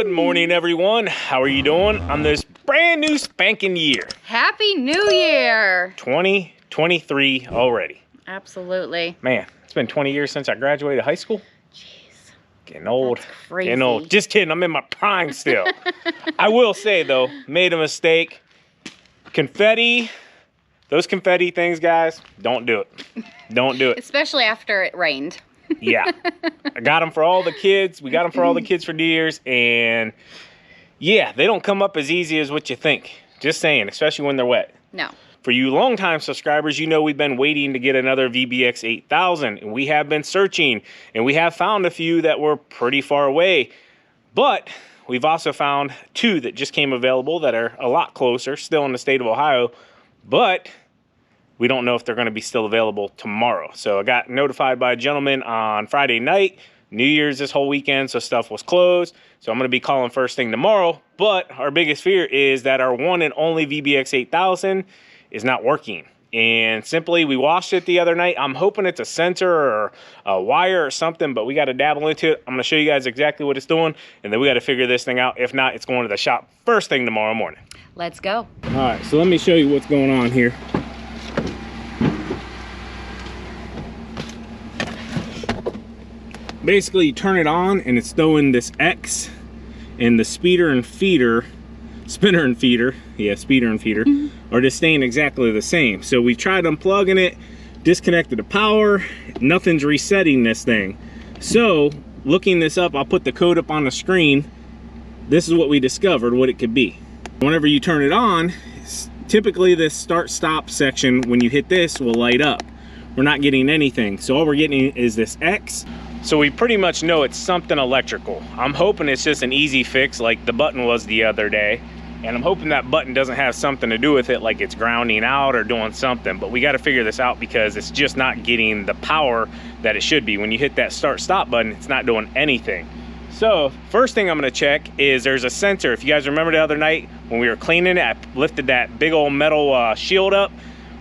Good morning, everyone. How are you doing on this brand new spanking year? Happy New Year! 2023 already. Absolutely. Man, it's been 20 years since I graduated high school. Jeez. Getting old. That's crazy. Getting old. Just kidding. I'm in my prime still. I will say, though, made a mistake. Confetti, those confetti things, guys, don't do it. Don't do it. Especially after it rained. Yeah. I got them for all the kids. We got them for all the kids for New Year's. And yeah, they don't come up as easy as what you think. Just saying, especially when they're wet. No. For you longtime subscribers, you know we've been waiting to get another VBX 8000. And we have been searching. And we have found a few that were pretty far away. But we've also found two that just came available that are a lot closer, still in the state of Ohio. But we don't know if they're going to be still available tomorrow. So I got notified by a gentleman on Friday night. New Year's this whole weekend, so stuff was closed. So I'm going to be calling first thing tomorrow. But our biggest fear is that our one and only VBX 8000 is not working. And simply, we washed it the other night. I'm hoping it's a sensor or a wire or something, but we got to dabble into it. I'm going to show you guys exactly what it's doing, and then we got to figure this thing out. If not, it's going to the shop first thing tomorrow morning. Let's go. All right, so let me show you what's going on here. Basically, you turn it on and it's throwing this X, and the spinner and feeder are just staying exactly the same. So we tried unplugging it, disconnected the power, nothing's resetting this thing. So looking this up, I'll put the code up on the screen. This is what we discovered what it could be. Whenever you turn it on, typically this start stop section, when you hit this, will light up. We're not getting anything. So all we're getting is this X. So we pretty much know it's something electrical. I'm hoping it's just an easy fix like the button was the other day. And I'm hoping that button doesn't have something to do with it, like it's grounding out or doing something. But we got to figure this out because it's just not getting the power that it should be. When you hit that start stop button, it's not doing anything. So first thing I'm going to check is there's a sensor. If you guys remember the other night when we were cleaning it, I lifted that big old metal shield up.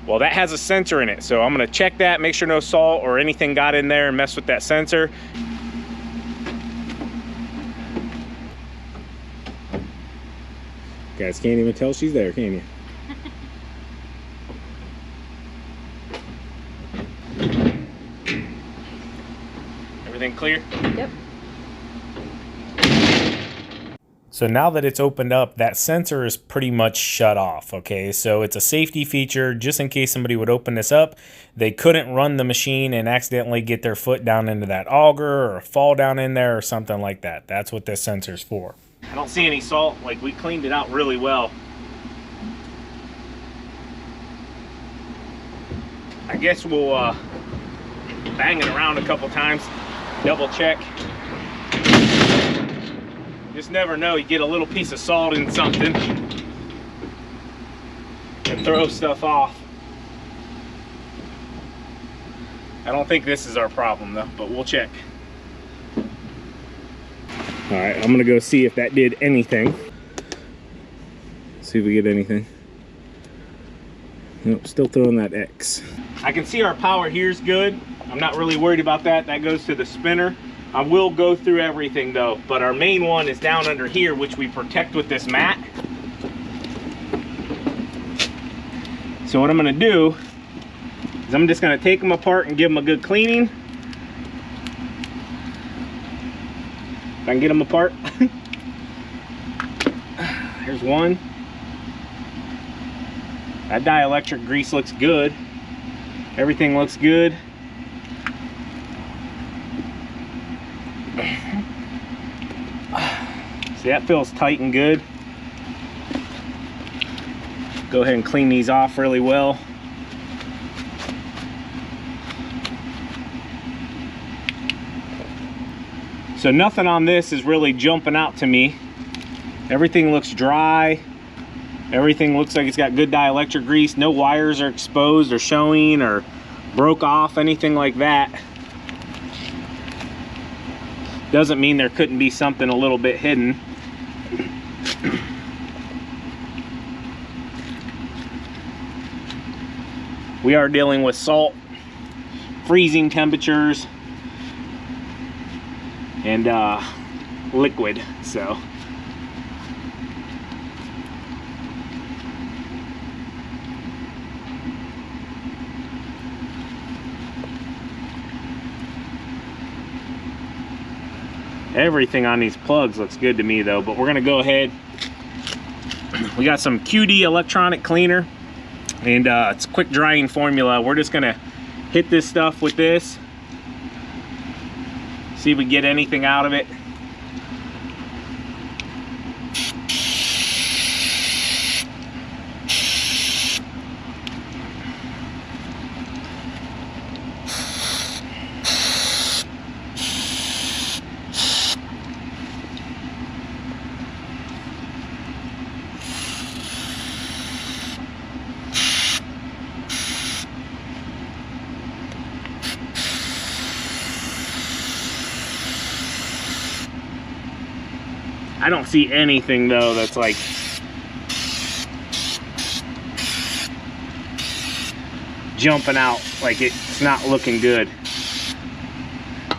Well, that has a sensor in it. So I'm going to check that, make sure no salt or anything got in there and mess with that sensor. Guys can't even tell she's there, can you? Everything clear? Yep. So now that it's opened up, that sensor is pretty much shut off, okay? So it's a safety feature just in case somebody would open this up. They couldn't run the machine and accidentally get their foot down into that auger or fall down in there or something like that. That's what this sensor's for. I don't see any salt. Like, we cleaned it out really well. I guess we'll bang it around a couple times, double check. Just never know, you get a little piece of salt in something and throw stuff off. I don't think this is our problem though, but we'll check. All right, I'm gonna go see if that did anything. See if we get anything. Nope, still throwing that X. I can see our power here's good. I'm not really worried about that. That goes to the spinner. I will go through everything though, but our main one is down under here, which we protect with this mat. So what I'm gonna do is I'm just gonna take them apart and give them a good cleaning. If I can get them apart. Here's one. That dielectric grease looks good. Everything looks good. See, that feels tight and good. Go ahead and clean these off really well. So nothing on this is really jumping out to me. Everything looks dry. Everything looks like it's got good dielectric grease. No wires are exposed or showing or broke off, anything like that. Doesn't mean there couldn't be something a little bit hidden. We are dealing with salt, freezing temperatures, and liquid. So Everything on these plugs looks good to me though, but we're gonna go ahead. We got some QD electronic cleaner, and it's quick drying formula. We're just gonna hit this stuff with this, see if we get anything out of it. I don't see anything though that's like jumping out, like it's not looking good.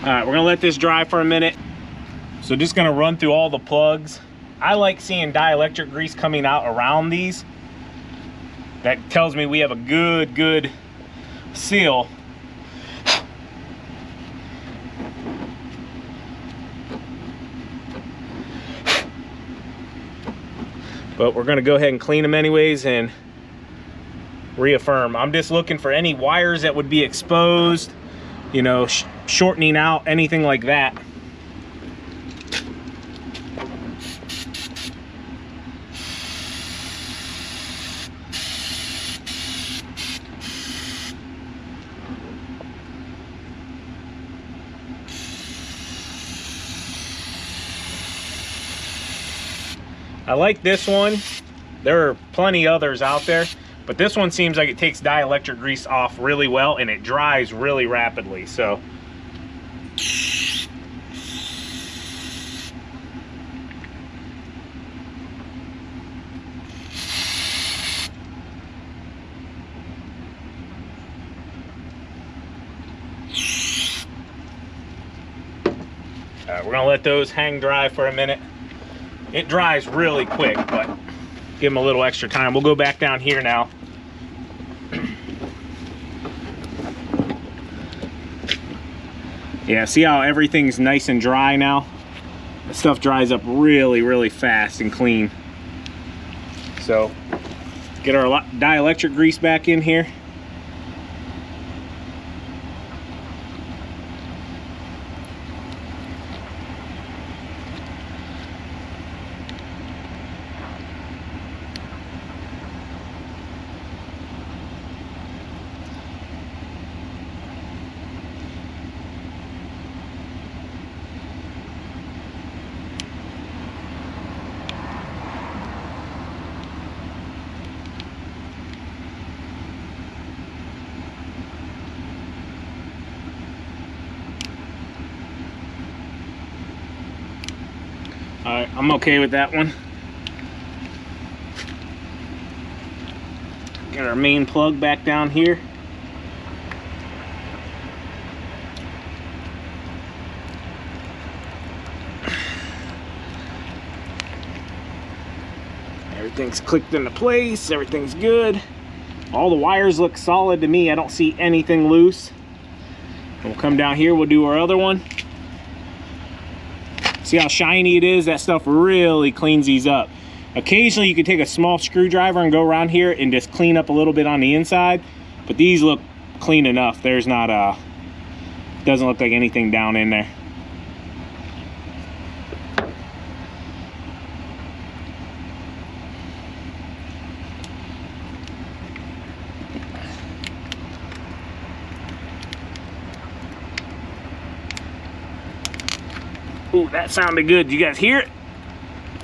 All right, we're gonna let this dry for a minute. So just gonna run through all the plugs. I like seeing dielectric grease coming out around these. That tells me we have a good seal. But we're gonna go ahead and clean them anyways and reaffirm. I'm just looking for any wires that would be exposed, you know, shortening out, anything like that. I like this one. There are plenty others out there, but this one seems like it takes dielectric grease off really well and it dries really rapidly. So all right, we're gonna let those hang dry for a minute. It dries really quick, but give them a little extra time. We'll go back down here now. Yeah, see how everything's nice and dry now? The stuff dries up really fast and clean. So, get our dielectric grease back in here. Alright, I'm okay with that one. Get our main plug back down here. Everything's clicked into place, everything's good. All the wires look solid to me. I don't see anything loose. We'll come down here, we'll do our other one. See how shiny it is? That stuff really cleans these up. Occasionally you can take a small screwdriver and go around here and just clean up a little bit on the inside, but these look clean enough. There's not doesn't look like anything down in there. Ooh, that sounded good. You guys hear it?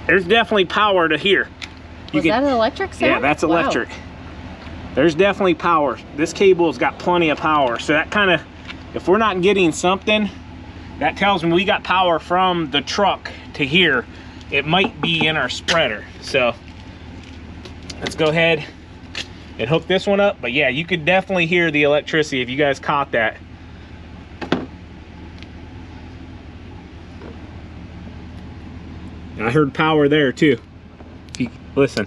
There's definitely power to here. Was that an electric sound? Yeah, that's electric. Wow. There's definitely power. This cable's got plenty of power. So that kind of, if we're not getting something, that tells me we got power from the truck to here. It might be in our spreader. So let's go ahead and hook this one up. But yeah, you could definitely hear the electricity if you guys caught that. I heard power there too. Listen.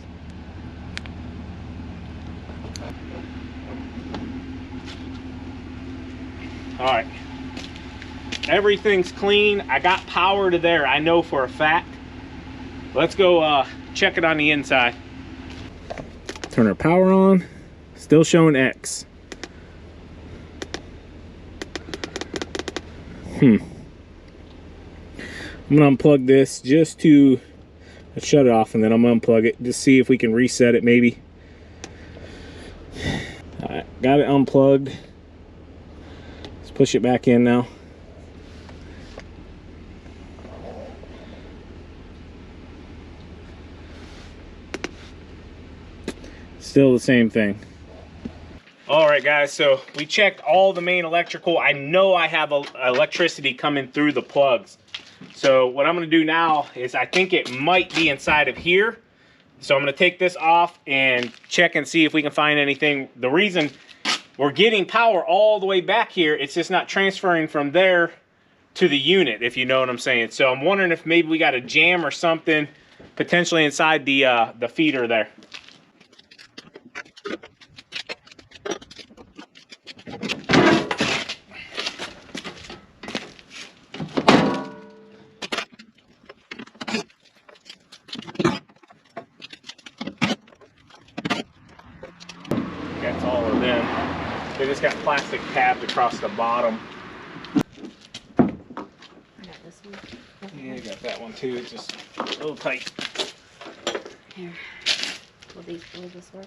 All right. everything's clean. I got power to there, I know for a fact. Let's go check it on the inside. Turn our power on, still showing X. I'm gonna unplug this just to shut it off, and then I'm gonna unplug it, just see if we can reset it maybe. All right, got it unplugged. Let's push it back in now. Still the same thing. All right, guys, so we checked all the main electrical. I know I have electricity coming through the plugs. So what I'm gonna do now is, I think it might be inside of here. So I'm gonna take this off and check and see if we can find anything. The reason we're getting power all the way back here, it's just not transferring from there to the unit, if you know what I'm saying. So I'm wondering if maybe we got a jam or something potentially inside the feeder there. That's all of them. They just got plastic tabs across the bottom. I got this one. Yeah, I got that one too. It's just a little tight. Here. Will this work?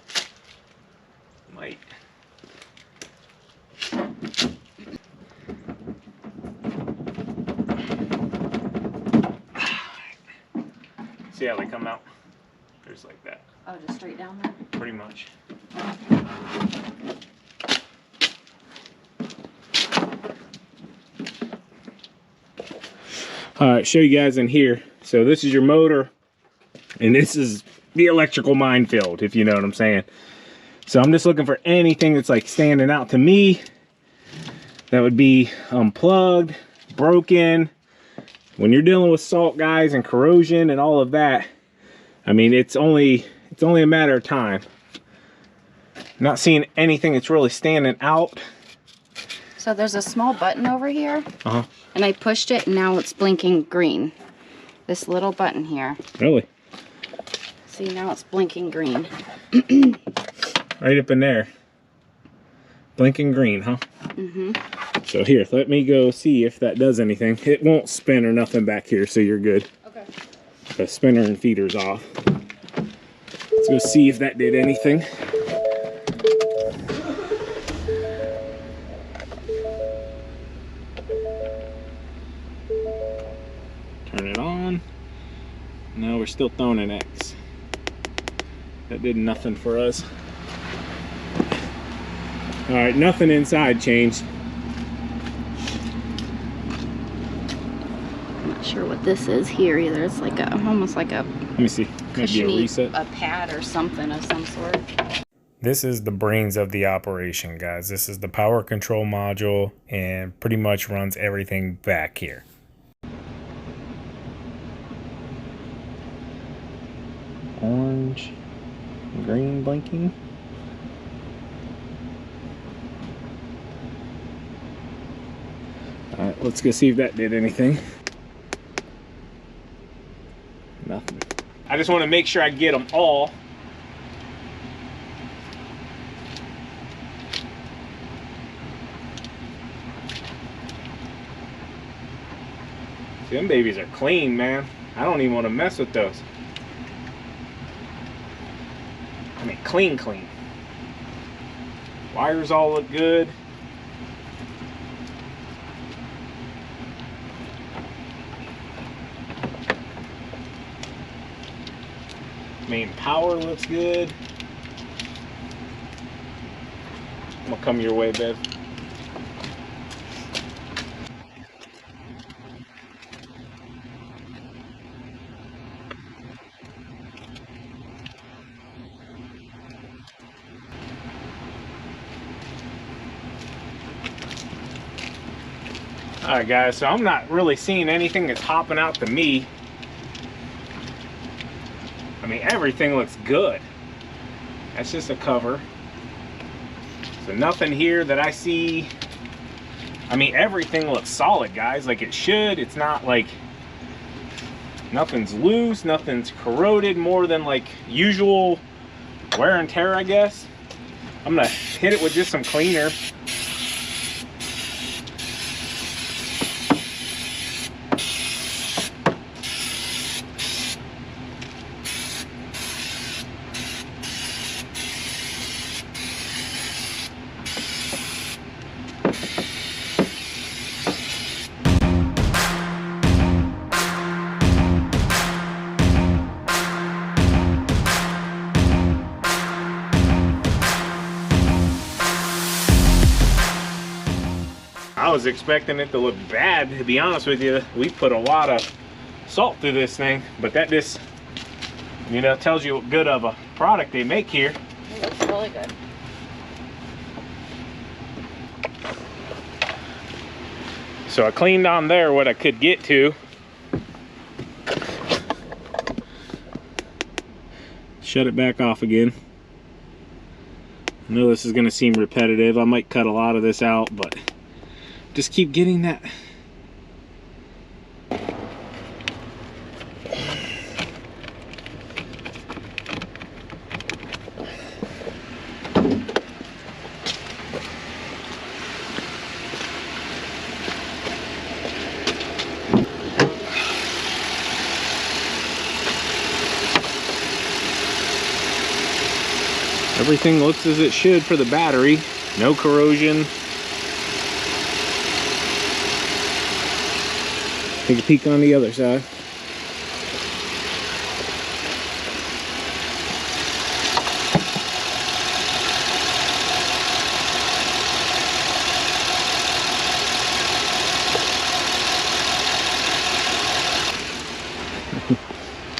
Might. See how they come out? There's like that. Oh, just straight down there? Pretty much. All right, show you guys in here. So this is your motor, and this is the electrical minefield, if you know what I'm saying. So I'm just looking for anything that's like standing out to me that would be unplugged, broken. When you're dealing with salt, guys, and corrosion and all of that, I mean, it's only a matter of time. Not seeing anything that's really standing out. So there's a small button over here. Uh-huh. And I pushed it, and now it's blinking green. This little button here. Really? See, now it's blinking green. Right up in there. Blinking green, huh? Mm-hmm. So here, let me go see if that does anything. It won't spin or nothing back here, so you're good. Okay. The spinner and feeder's off. Let's go see if that did anything. Turn it on. No, we're still throwing an X. That did nothing for us. All right, nothing inside changed. I'm not sure what this is here either. It's like almost like a, Let me see. Maybe a reset. a pad or something of some sort. This is the brains of the operation, guys. This is the power control module, and pretty much runs everything back here. Orange, green blinking. All right, let's go see if that did anything. Nothing. I just want to make sure I get them all. See, them babies are clean, man. I don't even want to mess with those. I mean, clean. Wires all look good. Main power looks good. I'm gonna come your way, babe. Alright guys, so I'm not really seeing anything that's hopping out to me. I mean, everything looks good. That's just a cover. So nothing here that I see I mean, everything looks solid, guys, like it should. It's not like nothing's loose, nothing's corroded more than like usual wear and tear, I guess. I'm gonna hit it with just some cleaner. I was expecting it to look bad, to be honest with you. We put a lot of salt through this thing, but that just, you know, tells you what good of a product they make here. It looks really good. So I cleaned on there what I could get to. Shut it back off again. I know this is going to seem repetitive. I might cut a lot of this out, but just keep getting that. Everything looks as it should for the battery. No corrosion. Take a peek on the other side.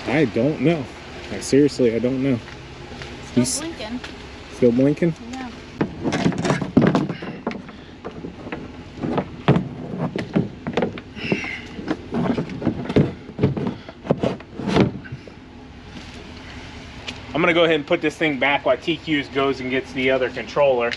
I don't know. Seriously, I don't know. Still blinking. Still blinking? Yeah. I'm gonna go ahead and put this thing back while TQs goes and gets the other controller.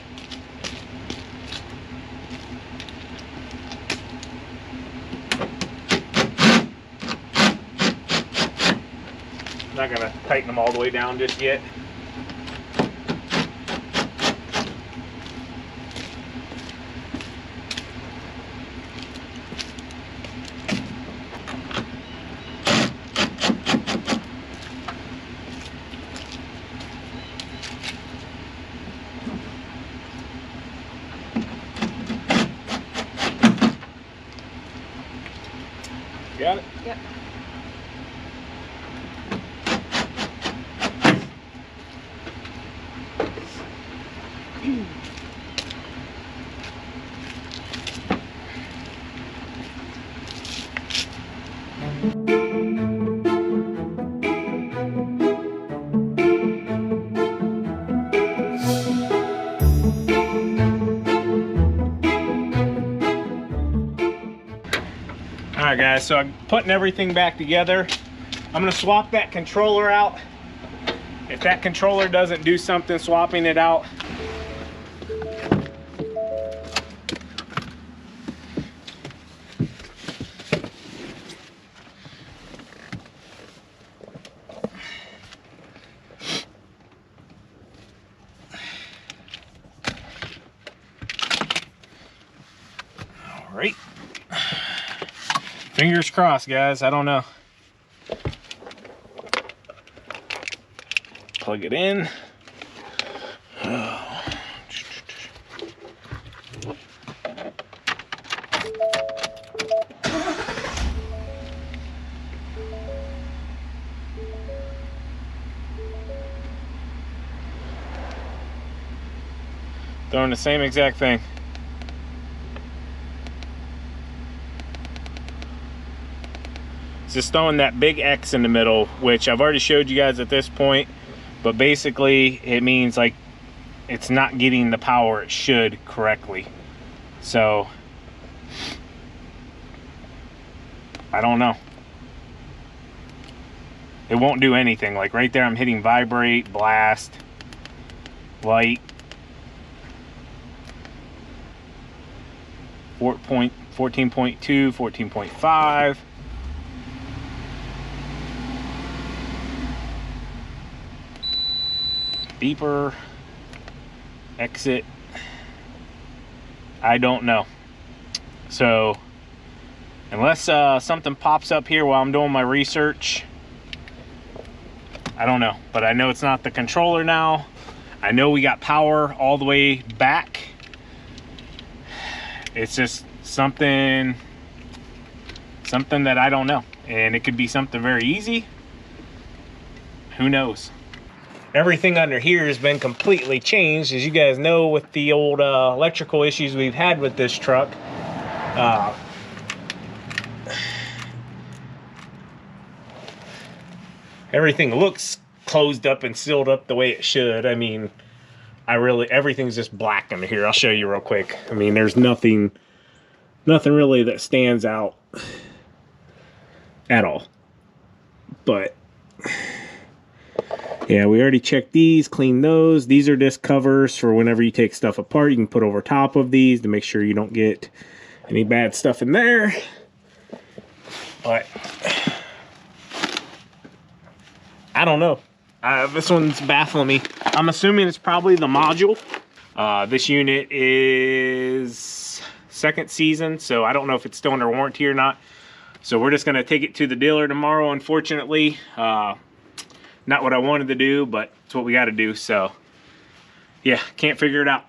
Not gonna tighten them all the way down just yet. Got it? Yep. Alright guys, so I'm putting everything back together. I'm going to swap that controller out. If that controller doesn't do something, swapping it out. Alright. Fingers crossed, guys. I don't know. Plug it in. Doing the same exact thing. Just throwing that big X in the middle, which I've already showed you guys at this point, but basically it means like it's not getting the power it should correctly. So I don't know. It won't do anything. Like right there I'm hitting vibrate, blast, light, 14.2, 14.5. Beeper, exit, I don't know. So unless something pops up here while I'm doing my research, I don't know. But I know it's not the controller now. I know we got power all the way back. It's just something that I don't know. And it could be something very easy. Who knows? Everything under here has been completely changed, as you guys know, with the old electrical issues we've had with this truck. Everything looks closed up and sealed up the way it should. I mean, everything's just black under here. I'll show you real quick. I mean, there's nothing really that stands out at all. But yeah, we already checked these, cleaned those. These are disc covers for whenever you take stuff apart. You can put over top of these to make sure you don't get any bad stuff in there. But I don't know. This one's baffling me. I'm assuming it's probably the module. This unit is second season, so I don't know if it's still under warranty or not. So we're just gonna take it to the dealer tomorrow, unfortunately. Not what I wanted to do, but it's what we got to do. So yeah, can't figure it out.